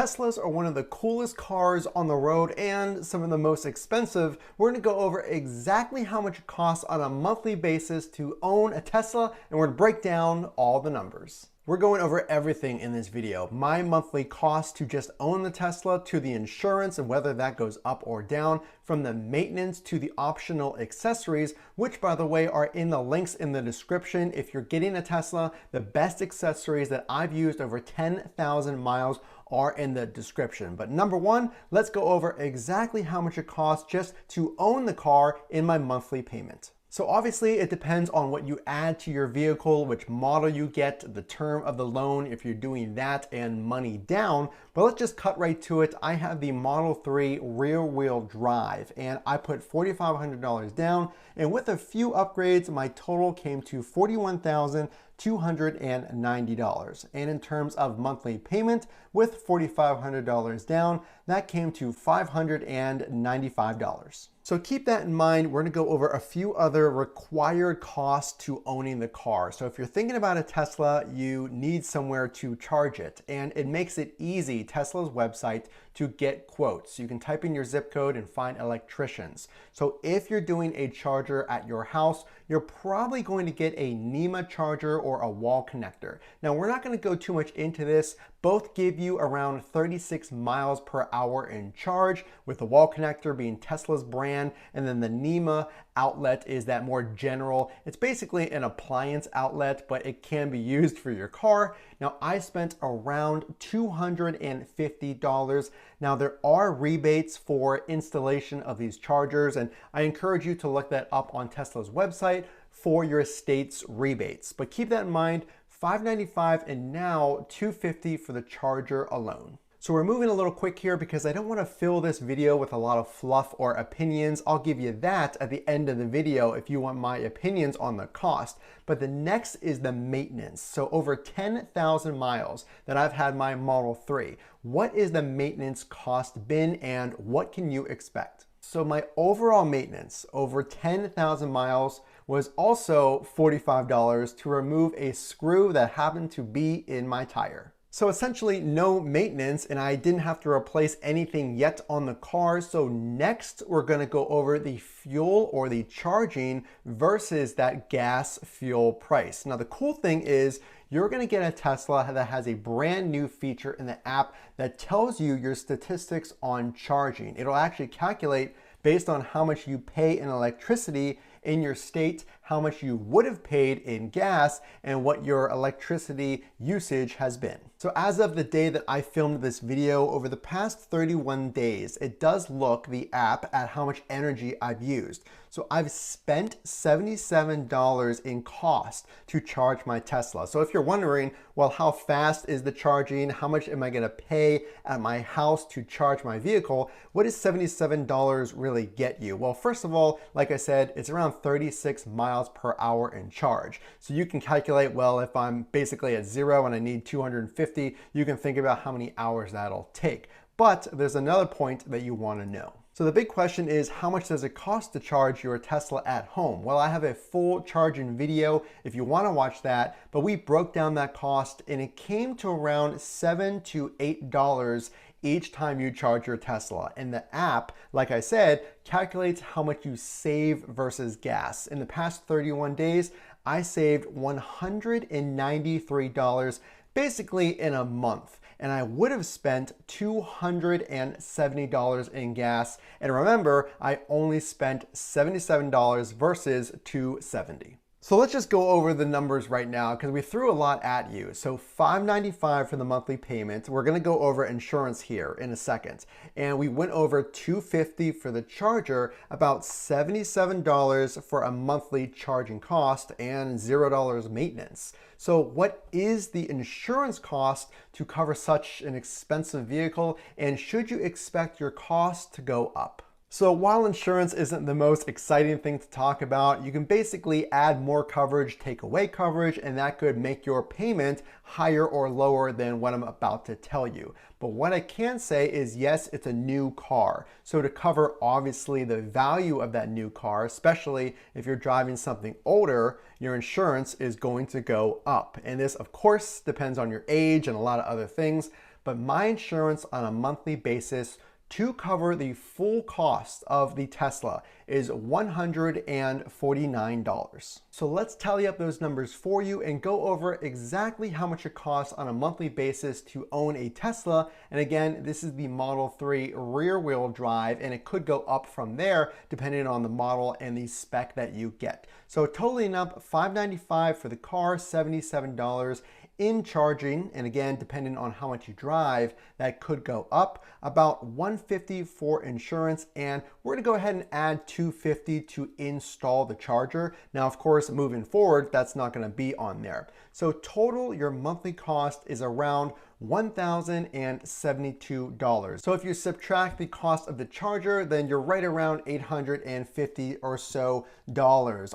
Teslas are one of the coolest cars on the road and some of the most expensive. We're going to go over exactly how much it costs on a monthly basis to own a Tesla, and we're going to break down all the numbers. We're going over everything in this video. My monthly cost to just own the Tesla, to the insurance and whether that goes up or down, from the maintenance to the optional accessories, which by the way are in the links in the description. If you're getting a Tesla, the best accessories that I've used over 10,000 miles are in the description. But number one, let's go over exactly how much it costs just to own the car in my monthly payment. So obviously it depends on what you add to your vehicle, which model you get, the term of the loan if you're doing that, and money down. But let's just cut right to it. I have the Model 3 rear wheel drive and I put $4,500 down, and with a few upgrades my total came to $41,290. And in terms of monthly payment, with $4,500 down, that came to $595. So keep that in mind. We're gonna go over a few other required costs to owning the car. So if you're thinking about a Tesla, you need somewhere to charge it. And it makes it easy, Tesla's website, to get quotes. You can type in your zip code and find electricians. So if you're doing a charger at your house, you're probably going to get a NEMA charger or a wall connector. Now we're not gonna go too much into this. Both give you around 36 miles per hour in charge, with the wall connector being Tesla's brand, and then the NEMA outlet is that more general. It's basically an appliance outlet, but it can be used for your car. Now I spent around $250. Now there are rebates for installation of these chargers, and I encourage you to look that up on Tesla's website for your state's rebates. But keep that in mind, $595 and now $250 for the charger alone. So we're moving a little quick here because I don't want to fill this video with a lot of fluff or opinions. I'll give you that at the end of the video if you want my opinions on the cost. But the next is the maintenance. So over 10,000 miles that I've had my Model 3. What is the maintenance cost been and what can you expect? So my overall maintenance over 10,000 miles was also $45 to remove a screw that happened to be in my tire. So essentially no maintenance, and I didn't have to replace anything yet on the car. So next we're gonna go over the fuel or the charging versus that gas fuel price. Now the cool thing is you're gonna get a Tesla that has a brand new feature in the app that tells you your statistics on charging. It'll actually calculate based on how much you pay in electricity in your state, how much you would have paid in gas, and what your electricity usage has been. So as of the day that I filmed this video, over the past 31 days, it does look, the app, at how much energy I've used. So I've spent $77 in cost to charge my Tesla. So if you're wondering, well, how fast is the charging? How much am I gonna pay at my house to charge my vehicle? What does $77 really get you? Well, first of all, like I said, it's around 36 miles per hour in charge. So you can calculate, well, if I'm basically at zero and I need 250, you can think about how many hours that'll take. But there's another point that you want to know. So the big question is, how much does it cost to charge your Tesla at home? Well, I have a full charging video if you want to watch that, but we broke down that cost and it came to around $7 to $8 each time you charge your Tesla. And the app, like I said, calculates how much you save versus gas. In the past 31 days, I saved $193 basically in a month. And I would have spent $270 in gas. And remember, I only spent $77 versus $270. So let's just go over the numbers right now because we threw a lot at you. So $595 for the monthly payment. We're gonna go over insurance here in a second. And we went over $250 for the charger, about $77 for a monthly charging cost, and $0 maintenance. So what is the insurance cost to cover such an expensive vehicle, and should you expect your cost to go up? So while insurance isn't the most exciting thing to talk about, you can basically add more coverage, take away coverage, and that could make your payment higher or lower than what I'm about to tell you. But what I can say is, yes, it's a new car. So to cover obviously the value of that new car, especially if you're driving something older, your insurance is going to go up. And this of course depends on your age and a lot of other things. but my insurance on a monthly basis to cover the full cost of the Tesla is $149. So let's tally up those numbers for you and go over exactly how much it costs on a monthly basis to own a Tesla. And again, this is the Model 3 rear wheel drive, and it could go up from there depending on the model and the spec that you get. So totaling up $595 for the car, $77 in charging, and again, depending on how much you drive, that could go up. About $150 for insurance, and we're gonna go ahead and add $250 to install the charger. Now, of course, moving forward, that's not gonna be on there. So total, your monthly cost is around $1,072. So if you subtract the cost of the charger, then you're right around $850 or so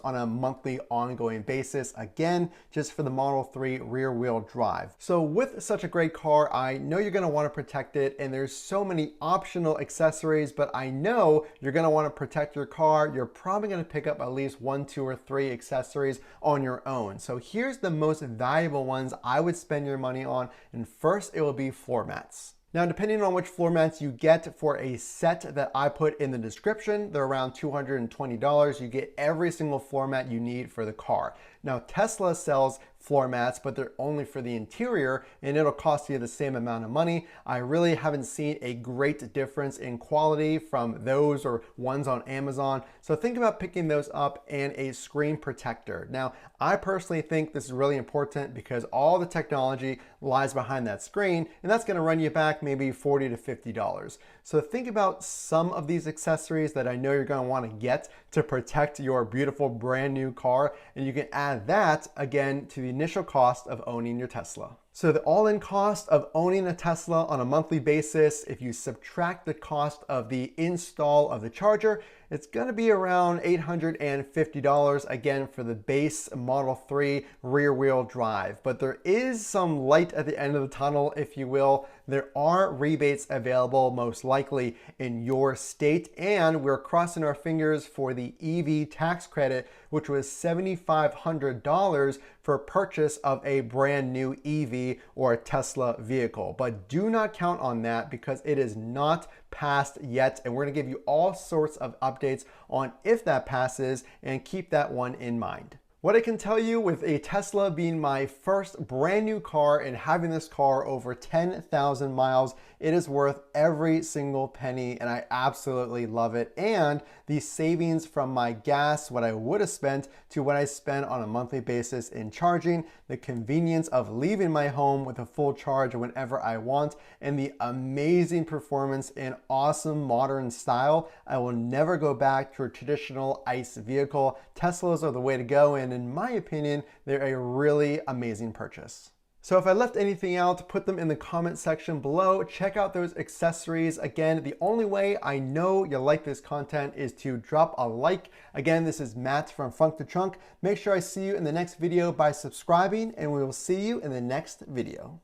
on a monthly ongoing basis. Again, just for the Model 3 rear wheel drive. So with such a great car, I know you're gonna wanna protect it, and there's so many optional accessories, but I know you're gonna wanna protect your car. You're probably gonna pick up at least 1, 2, or 3 accessories on your own. So here's the most valuable ones I would spend your money on, and first it will be floor mats. Now, depending on which floor mats you get for a set that I put in the description, they're around $220. You get every single floor mat you need for the car. Now, Tesla sells floor mats, but they're only for the interior, and it'll cost you the same amount of money. I really haven't seen a great difference in quality from those or ones on Amazon. So think about picking those up, and a screen protector. Now, I personally think this is really important because all the technology lies behind that screen, and that's gonna run you back maybe $40 to $50. So think about some of these accessories that I know you're gonna wanna get to protect your beautiful brand new car, and you can add that again to the initial cost of owning your Tesla. So the all-in cost of owning a Tesla on a monthly basis, if you subtract the cost of the install of the charger, it's gonna be around $850 again for the base Model 3 rear wheel drive. But there is some light at the end of the tunnel, if you will. There are rebates available most likely in your state, and we're crossing our fingers for the EV tax credit, which was $7,500 for purchase of a brand new EV or a Tesla vehicle. But do not count on that because it is not passed yet, and we're gonna give you all sorts of updates on if that passes, and keep that one in mind. What I can tell you, with a Tesla being my first brand new car and having this car over 10,000 miles, it is worth every single penny, and I absolutely love it. And the savings from my gas, what I would have spent to what I spend on a monthly basis in charging, the convenience of leaving my home with a full charge whenever I want, and the amazing performance and awesome modern style. I will never go back to a traditional ICE vehicle. Teslas are the way to go, and in my opinion, they're a really amazing purchase. So if I left anything out, put them in the comment section below. Check out those accessories. Again, the only way I know you like this content is to drop a like. Again, this is Matt from Funk to Trunk. Make sure I see you in the next video by subscribing, and we will see you in the next video.